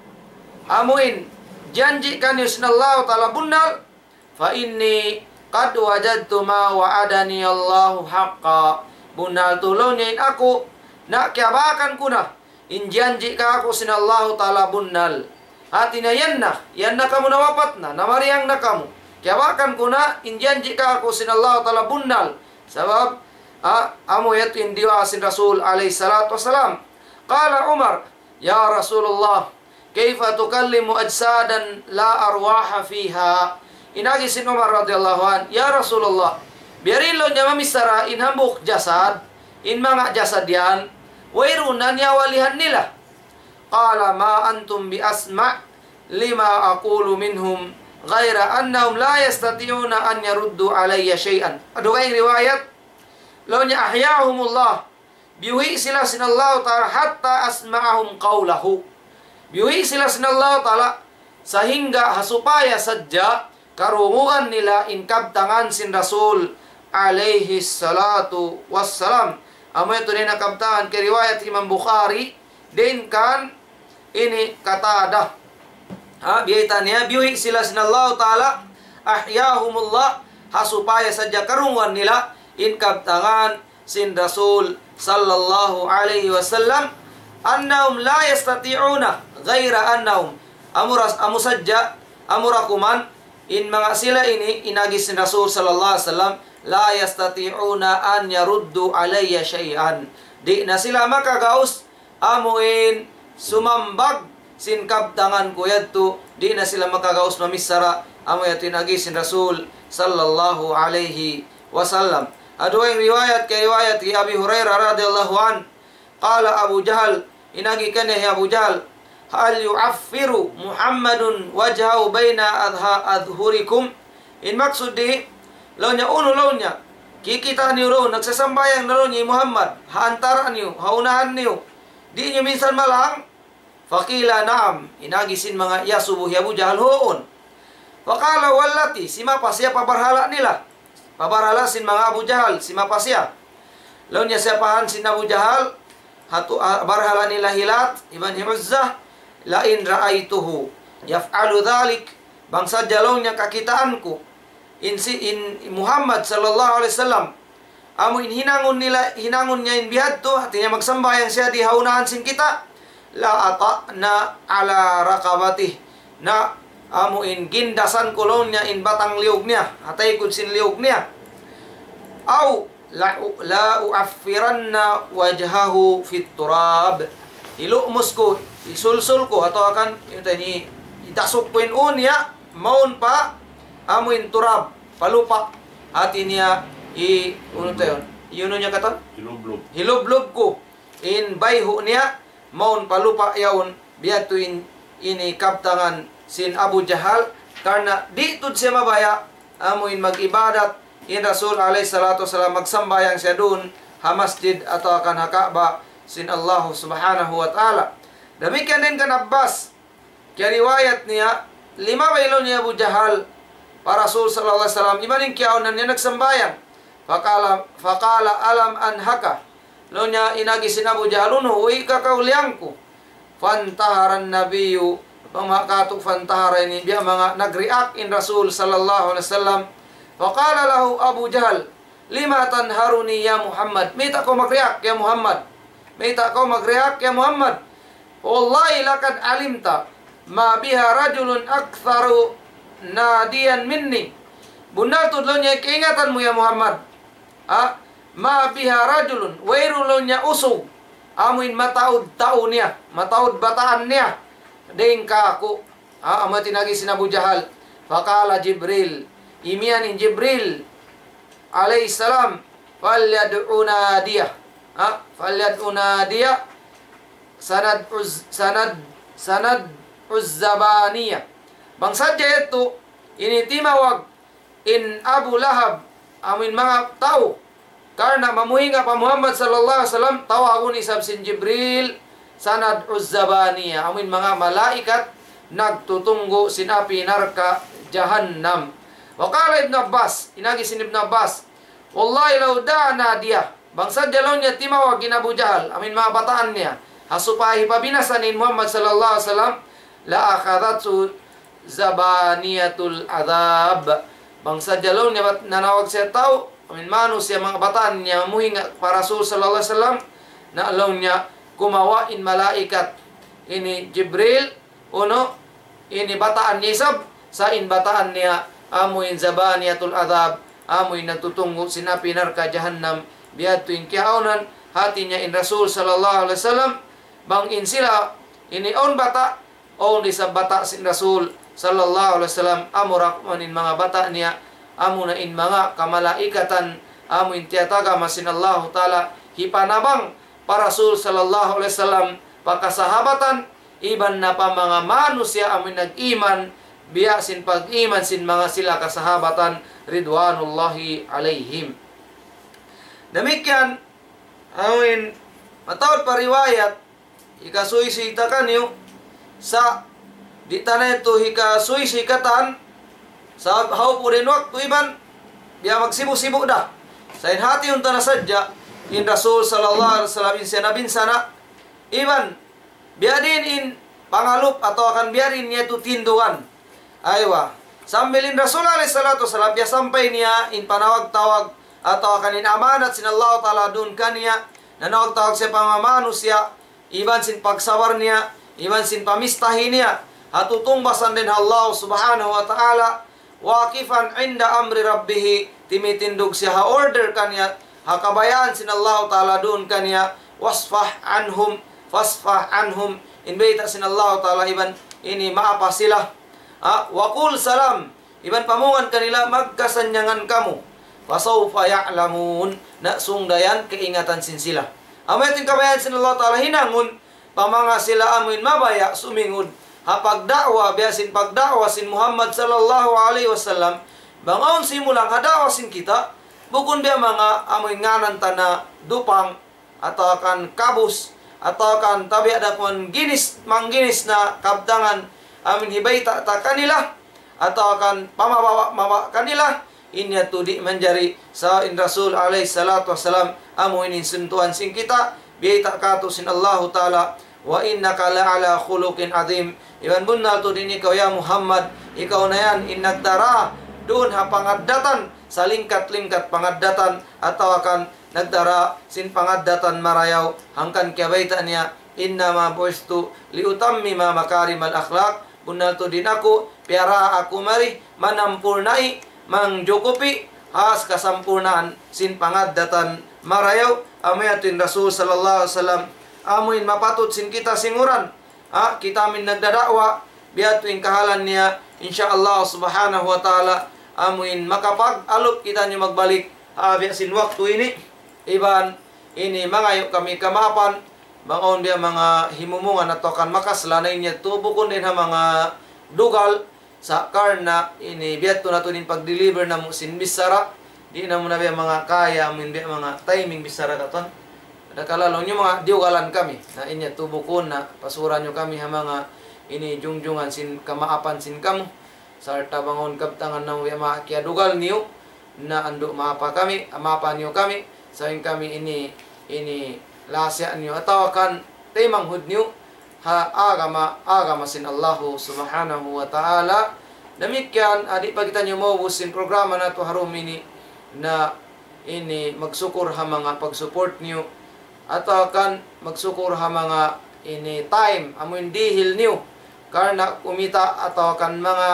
Amuin, janjikan nyo sinallahu ta'ala bunnal, fa inni qad wajadtu ma wa'adani Allahu haqqa. Bunnal tulong niyain ako, na kiawakan ko na. Injanji ka ako sinallahu ta'ala bunnal. At yan na kamu nawapat na, namariyang na kamu. Kiawakan ko na, injanji ka ako sinallahu ta'ala bunnal. Sabab, amo yato indiwa sin Rasul alayhi salatu wasalam. Qala Umar, ya Rasulullah, kaifa tukallimu ajsadan la arwaha fiha. Inagi sin Umar radhiyallahu an, ya Rasulullah, biarilo niya mamisara in hambuk jasad, in mga jasad yan, wairunan niya walihan nila. Qala ma antum bi asma' lima aqulu minhum ghaira annahum la yastati'una an yaruddu alayya shay'an. Ado kayong riwayat, law niya ahyahumullah, biuhi sila sinallahu ta'ala hatta asma'ahum qawlahu. Biuhi sila sinallahu ta'ala sehingga hasupaya sadya karunguan nila inkabtangan sin Rasul alaihi salatu wassalam. Amo ito din nakabtangan kay riwayat Imam Bukhari din kan ini katada. Biyaitan niya, biuhi sila sinallahu ta'ala ahyahumullah hasupaya sadya karunguan nila inkabtangan sin Rasul sallallahu alaihi wasallam annahum la yastati'una ghaira annahum amusadja amurakuman in mga sila ini inagi sin Rasul sallallahu alaihi wasallam la yastati'una an yaruddu alayya shay'an. Di na sila makagaus amuin sumambag sin kabtangan ko yadto, di na sila makagaus mamisara amo yato inagi sin Rasul sallallahu alaihi wasallam. Ado yung riwayat kay riwayat kay Abi Hurairah radhiyallahu an, qala Abu Jahal, inagi kanya Abu Jahal, hal yu'affiru Muhammadun wajhahu baina adhurikum. In maksud di law niya law niya kikita niyo raw nagsasambayang na raw ni Muhammad, haantaran niyo, haunahan niyo, di niyo minsan malang. Faqila na'am, inagisin mga yasubuh Abu Jahal hoon. Faqala wallati, simapa siya pabarhala nila, pabarhala sin mga Abu Jahal, simapa siya. Law niya siyapahan sin Abu Jahal, barhala nila Hilat ibn Uzzah, lain ra'aituhu yaf'alu dhalik, bangsa jalaw niya kakitaan ko in Muhammad sallallahu alaihi wasallam amo in hinangon niya in bihadto, hatinya magsambayang siya di haunahan sin kita, la ata'na ala raqabatih, na amo in gindasan kulon niya in batang liog niya, hatay kud sin liog niya, aw la uaffiranna wajhahu fit turab, ilumos ko, isulsul ko ato akan ni itasok ko in unya maun pa amuin turab palupa ati niya uno tayon yuno niya katon hilublob ko in bayho niya maun palupa yaon biadto ini kaptangan sin Abu Jahal karena di tud siya mabaya amuin mag-ibadat in Rasul alaihi salatu wasalam, magsambayang siya dun ha masjid atau akan ha Ka'bah sin Allah subhanahu wa ta'ala. Demikian din kan Abbas kaya riwayat niya 5 bailo niya Abu Jahal para Rasul sallallahu alaihi wasallam ibaning kiyaonan niya nagsambayang. Faqala alam anhaka, lo niya inagi sin Abu Jahal, uy kakauliang ko. Fantaharan nabiyu, pamakatok fantahara ini biya mga nag-react in Rasul sallallahu alaihi wasallam. Faqala lahu Abu Jahal, lima tanharuni ya Muhammad, may ta ko mag-react ya Muhammad, may ta ko mag-react ya Muhammad. Wallahi lakad alimta ma biha rajulun aktharu nadiyan minni. Bundal tudlo niya keingatan mo ya Muhammad. Ma biha rajulun, wairulo niya usog. Amuin mataud tao niya, mataud bataan niya. Ding ka ako. Amo tinagi sin Abu Jahal. Faqala Jibril, imian in Jibril alayhi salam, falyad'una dia. Falyad'una dia sanad uzzabaniyah. Bangsadya ito, ini timawag in Abu Lahab, amin mga tao. Karena mamuhinga pa Muhammad sallallahu alaihi wasallam, tawagon isab sin Jibril, sanad uzzabaniya, amin mga malaikat, nagtutunggo sinapi narka jahannam. Wakala Ibn Abbas, inagi sin Ibn Abbas, wallahi law da'ana dia, bangsad jalaw niya timawag in Abu Jahal, amin mga bataan niya, hasupahi pabinasan ni Muhammad sallallahu alaihi wasallam, la akhadatsu zabaniyatul adab. Bangsad jalaw niya nanawag siya tao, amin mano siya mga bataan niya muhinga para Rasul sallallahu alaihi wasallam, na alaw niya kumawain malaikat ini Jibril, uno ini bataan niya isab, sa in bataan niya amuin zabaniyatul adab, amuin nagtutunggo sinapi narka jahannam, biadto in kiaunan hati niya in Rasul sallallahu alaihi wasallam, bangin sila ini on bata on sa bata sin Rasul sallallahu alaihi wasallam, amurak manin mga bata niya, amuna in mga kamalaikatan, amuin tiyataga masin Allah taala hipanabang para Rasul sallallahu alaihi wasallam pakasahabatan, iban na pa mga manusia amin nag-iman, biya sin pag-iman sin mga sila kasahabatan ridwanullahi alaihim. Demikian amin matawad pariwayat ikasuisitakan niyo sa di tanay ito ikasuisikatan sa haupo rin waktu iban biya magsibu-sibu dah sa inhati yung tanasadya in Rasul sallallahu alaihi wasallam in sinabin sana iban biya din in pangalup atau akan biarin niya ito tinduan aywa sambilin Rasul alaihi salatu wasallam biya sampai niya in panawag-tawag atau akan in amanat sin Allah ta'ala dun kaniya nanawag-tawag siya pamamanusya iban sin pagsawar niya iban sin pamistahin niya hatutungbasan din Allah subhanahu wa ta'ala waqifan inda amri rabbih, timitindog siya ha-order kanya hakabayaan sin Allah ta'ala dun kanya wasfah anhum inbayta sin Allah ta'ala iban ini maapa sila waqul salam iban pamungan kanila magkasanyangan kamu fasawfa ya'lamun na sungdayan keingatan sin sila amayatin kabayaan sin Allah ta'ala hinangun pamanga sila amuin mabaya sumingud hapagdakwa biasin pagdakwa sin Muhammad sallallahu alaihi wasallam bangaon simulang hadawa sin kita bukun biya mga amoy nganan tana dupang atau akan kabus atau akan tabi ada kon mangginis na kabdangan amin hibay ta kanila atau akan pamabawa kanila inya tudi menjari sa in Rasul alaihi salatu wasalam amoy inin sentuhan sin kita biya ta kato sin Allah taala wa innaka la'ala khuluqin azim. Iban bunna to din ikaw ya Muhammad, ikaw na yan inagdara doon ha pangaddatan sa lingkat-lingkat pangaddatan atau akan nagdara sin pangaddatan marayaw hangkan kabayta niya inna ma buistu liutammima makarimal akhlaq. Bunna to din ako piara ako mari manampurnai mangjukupi has kasampurnaan sin pangaddatan marayaw amayatin Rasul sallallahu alaihi wasallam amuin mapatut sin kita singuran kita min nagdadakwa biya tuwing kahalan niya insyaallah subhanahu wa ta'ala amuin makapag-alop kita niyo magbalik biya sin waktu ini iban ini mangayo kami kamapan bangon biya mga himumungan at tokan makaslanay niya tubukon din ha mga dugal sa karna ini biya to nato din pag-deliver na mo sin bisara di na mo na biya mga kaya amuin biya mga timing bisara katon nakalalo nyo mga diugalan kami na inya tubukon na pasuran nyo kami ha mga ini jungjungan sin kamaapan sin kamu sarta bangon kaptangan ng mga kiadugal niyo na ando maapa kami amapa niyo kami saing kami ini lasya niyo atau akan temang hud niyo ha agama sin Allahu subhanahu wa ta'ala. Demikian adik pa kita nyo maubusin programa na to harum ini na ini magsukur ha mga pag-support niyo atau akan magsukur ha mga ini time amun dihil niyo karena kumita atau akan mga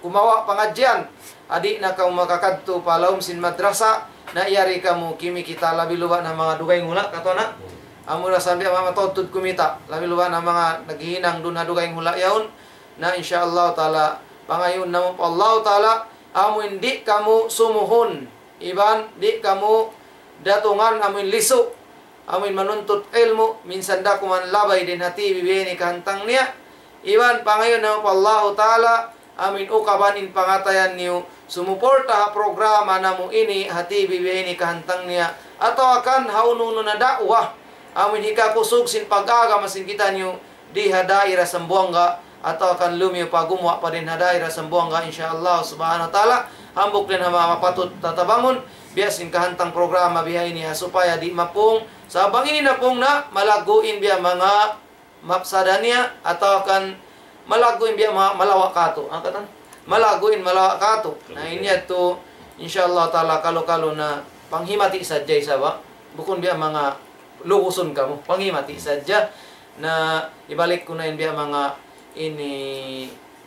kumawa pangadyan adi na kamu makakadto palawom sin madrasa na iyari kamu kimi kita labi luwa na mga dugay ngula kato na amun sambil mga matutod kumita labi luwa na mga naghihinang dun na dugay ngula yaon na insyaallah taala pangayon namo Allah taala amun di kamu sumuhon iban di kamu datungan amun liso amin manuntut ilmu minsan da kuman labay din hati bibini kahantang niya iwan pangayon na Allah ta'ala amin ukaban in pangatayan niyo sumuporta ha programa na mo ini hati bibini kahantang niya atau akan haununo na dakwah amin hikakusog sin pag-aga masin kita niyo di hadaira sambuanga atau akan lumiyo pagumwa pa din hadaira sambuanga insyaallah subhanahu wa ta'ala hambok din hama mapatut tatabangon biasin kahantang programa biya ini supaya di mapung sabang ini na pong na malaguin biya mga mapsadanya atau akan malaguin biya mga malawak kato angkatan malaguin malawak kato nah ini to insyaallah taala kalau na panghimati sadya isaba bukon biya mga lukuson kamo panghimati sadya na ibalik ko na yun biya mga ini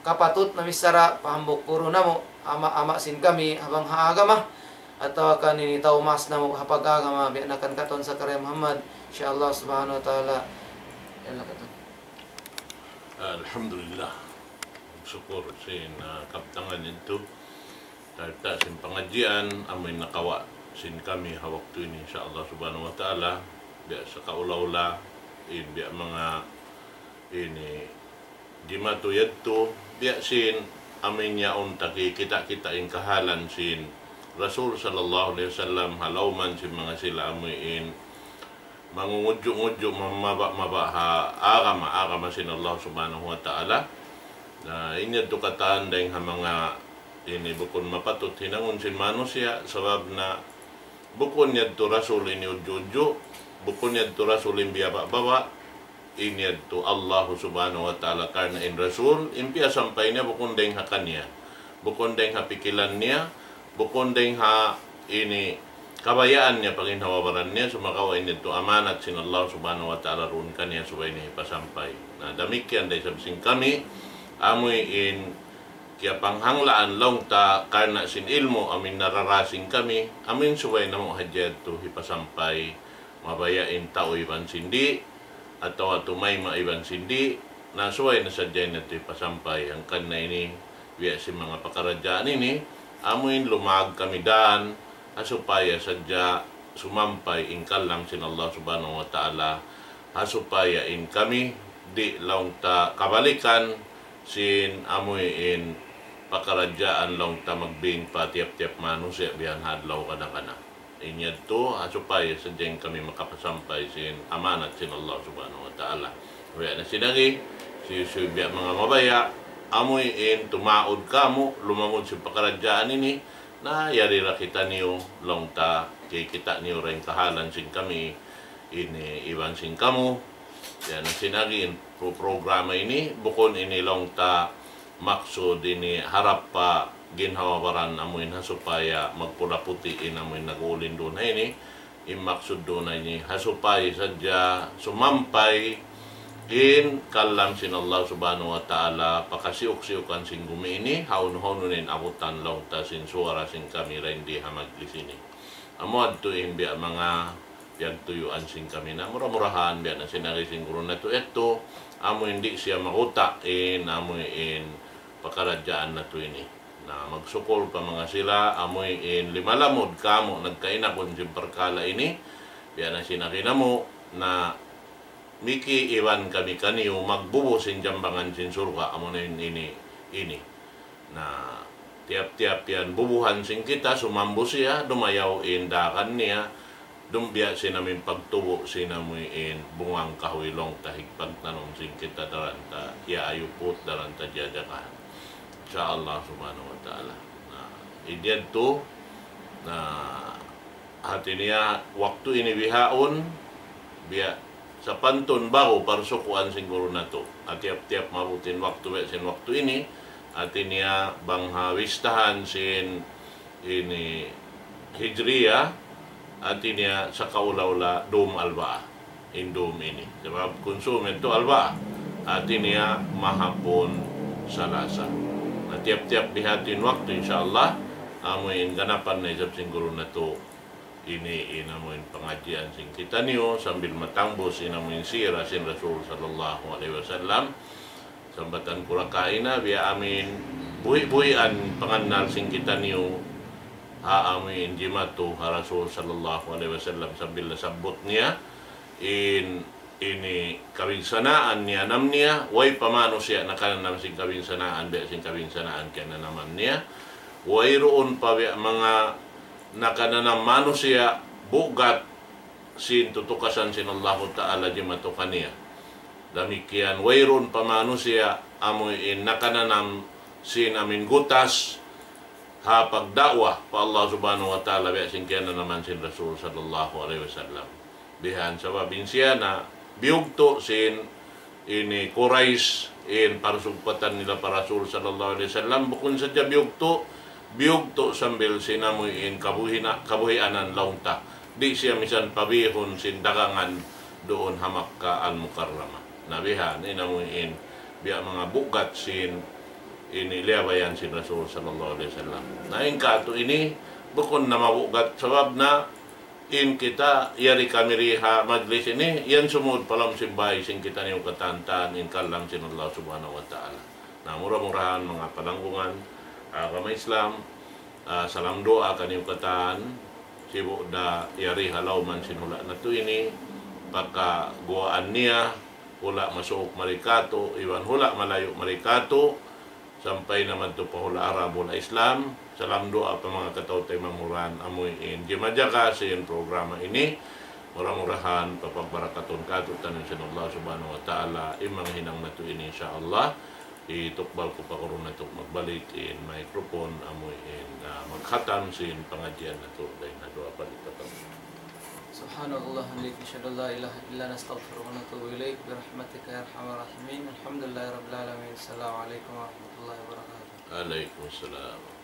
kapatut na misara pahambok puro na mo ama sin kami habang haagama atau akan ini tahu mas na mo hapag agama biya nakan katon sa karya Muhammad insyaallah subhanahu wa ta'ala yan katon. Alhamdulillah. Syukur sin kaptangan itu. Tarta sin pengajian amin nakawa sin kami hawak tu ini insyaallah subhanahu wa ta'ala biya sa kaula-ula biya mga ini jimatu yadto biya sin amin yaon taki kita ing kahalan sin Rasul sallallahu alaihi wasallam halauman sin mga sila amin mangungudyo-ngudyo mabak ha agama sin Allah subhanahu wa ta'ala na inya to kataan dahil mga ini bukon mapatut hinangon sin manusia sabab na bukon niya to Rasul ini udyo bukon niya to Rasul imbiya bawa ini to Allah subhanahu wa ta'ala karena in Rasul impiya sampay niya bukon dahil ha kanya bukon dahil ha pikilan niya bukon dahil ha ini kabayaan niya paginhawabaran niya sumakawain nito amanat sin Allah subhanahu wa ta'ala run kaniya subay niya ipasampay na damikyan dahil sabsing kami amoy in kaya panghanglaan long ta karna sin ilmo amin nararasing kami amin subay na mong hadyad to ipasampay mabayain tao iban sindi atau atumay maiban sindi na subay na sadya na ito ipasampay ang kanna ini biya si mga pakaradyaan ini amoy lumag kami daan supaya sadya sumampay in kalang sin Allah subhanahu wa ta'ala supaya in kami di laung ta kabalikan sin amoy in pakaradyaan laung ta magbing pa tiap-tiap manusia biyan hadlaw kana inyad to supaya sadya kami makapasampay sin amanat sin Allah subhanahu wa ta'ala kaya na sinagi si biya mga mabaya amoy in tumaod kamo lumamod si pakaradyaan ini na yarira kita niyo long ta kay kita niyo rin kahalan sin kami ini iban sin kamo yan ang sinagin programa ini bukon ini long ta maksud ini harap pa ginhawabaran amoy na supaya magpulaputi amoy nagulin doon na ini imaksud doon na ini hasupay sadya sumampay in kalam sin Allah subhanahu wa ta'ala pakasiuk-siukan sin gumi ini haun-haununin abutan long ta sin suara sin kami rin di hamaglis ini amuad to imbiya mga piyagtuyuan sin kami na murah-murahan biya na sinari sin guru na to eto amo hindi siya makuta amoy in pakaradyaan na to ini na magsukol pa mga sila amoy in limalamod kamo nagkainakon sin perkala ini biya na sinakina mo na miki iwan kami kaniyo magbubusin jambangan sin surga amo na ini na tiap-tiap yan bubuhan sin kita sumambo siya dumayaw indakan niya dumbya sinamin pagtubo sinamuin bungang kahwilong tahig pagtanong sin kita daranta iaayupot daranta jadakan insya Allah subhanahu wa ta'ala na idyan to na hati niya waktu ini bihaon biya sa pantun bago parsukuan siguro na to at tiap-tiap mabutin waktu ini at niya banghawistahan sin ini hijriya at niya sa kaulaula dum alba indum ini sebab konsumen to alba at niya mahapon salasa na tiap-tiap bihatin waktu insyaallah amoy ganapan na isap siguro na to ini inamuin pengajian sing kita niyo sambil matambos inamuin sira sin Rasul sallallahu alaihi wasallam sambatan kurakaina biya amin buhi-buhian panganal sing kita niyo amin jimatu ha Rasul sallallahu alaihi wasallam sambil nasabot niya in ini kabinsanaan niya nam niya, way pamano siya nakananam sing kabinsanaan, biya sing kabinsanaan kaya na naman niya. Way roon pa biya mga nakananam mano siya, bugat sin tutukasan sin Allah Ta'ala di matukan niya. Damikian, way roon pamano siya, amoy in nakananam sin amin gutas, ha pagdakwa pa Allah Subhanahu wa Ta'ala biya sing kaya na naman sin Rasul sallallahu alaihi wasallam. Bihan sa babin siya na biyugto sin ini Quraish in parasugpatan nila para Rasul sallallahu alaihi wasallam bukun sadya biyugto sambil sinamoy in kabuhianan launta di siya misan pabihon sin dagangan doon hamak ka al-Mukarrama nabihan inamoy in biya mga bugat sin ini liabayan sin Rasul sallallahu alaihi wasallam naing kato ini bukun na mabugat sabab na in kita yari kami riha majlis ini yan sumud palam simbay sing kita niyong katantan in kalang sin Allah Subhanahu wa Ta'ala na murah-murahan mga palanggungan kami Islam salam doa kaniyong katan sibo da yari halaw man sinula na to ini pagka guaan niya hula masuok marikato iwan hula malayo marikato sampai naman to pahula Arabo na Islam. Salam doa pa mga katawtay mamuran amoy in gimadyaga sa yung programa ini. Murah-murahan papagbarakaton katutan ng Allah Subhanahu wa Ta'ala imang hinang na to ini insyaAllah. Itukbal ko pa karoon na ito magbalik in microphone amoy in maghatam sin pangadyan na to dahil na doa pa dito. Subhanallah hamdik asyhadu an la ilaha illa anta astaghfiruka wa atubu ilaik bi rahmatika ya arhamar rahimin. Alhamdulillahirabbil alamin. Assalamualaikum warahmatullahi wabarakatuh. Waalaikumsalam.